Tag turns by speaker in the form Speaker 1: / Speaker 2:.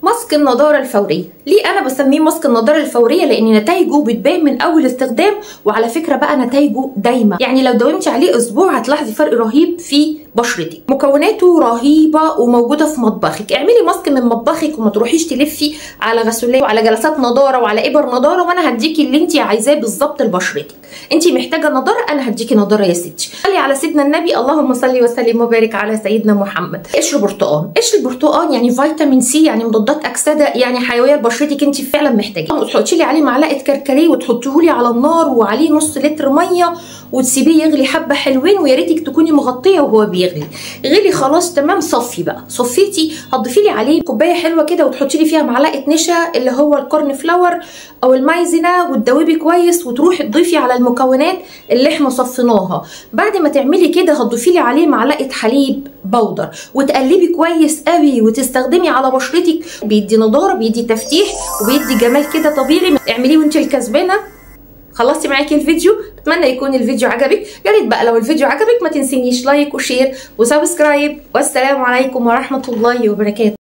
Speaker 1: ماسك النضاره الفوريه. ليه انا بسميه ماسك النضاره الفوريه؟ لان نتائجه بتبان من اول استخدام، وعلى فكره بقى نتائجه دايما، يعني لو داومتي عليه اسبوع هتلاحظي فرق رهيب في بشرتك. مكوناته رهيبه وموجوده في مطبخك. اعملي ماسك من مطبخك وما تروحيش تلفي على غسولات وعلى جلسات نضاره وعلى ابر نضاره، وانا هديكي اللي انت عايزاه بالظبط لبشرتك. انت محتاجه نضاره، انا هديكي نضاره يا ستي. صلي على سيدنا النبي، اللهم صل وسلم وبارك على سيدنا محمد. قشر برتقال. قشر البرتقال يعني فيتامين سي، يعني مضادات اكسده، يعني حيويه لبشرتك انت فعلا محتاجاه. وتحطي لي عليه معلقه كركديه وتحطيه لي على النار وعليه نص لتر ميه وتسيبيه يغلي حبه حلوين، ويا ريتك تكوني مغطيه وهو بيغلي. غلي خلاص تمام، صفي بقى. صفيتي هتضيفي لي عليه كوبايه حلوه كده وتحطي لي فيها معلقه نشا اللي هو الكورن فلاور او المايزنا، وتدوبي كويس وتروحي تضيفي على المكونات اللي احنا صفيناها. بعد ما تعملي كده هتضيفي لي عليه معلقه حليب بودر وتقلبي كويس قوي وتستخدمي على بشرتك. بيدي نضاره، بيدي تفتيح، وبيدي جمال كده طبيعي. اعمليه وانت الكسبانه. خلصتي معاكي الفيديو، اتمنى يكون الفيديو عجبك. يا ريت بقى لو الفيديو عجبك ما تنسينيش لايك وشير وسبسكرايب، والسلام عليكم ورحمه الله وبركاته.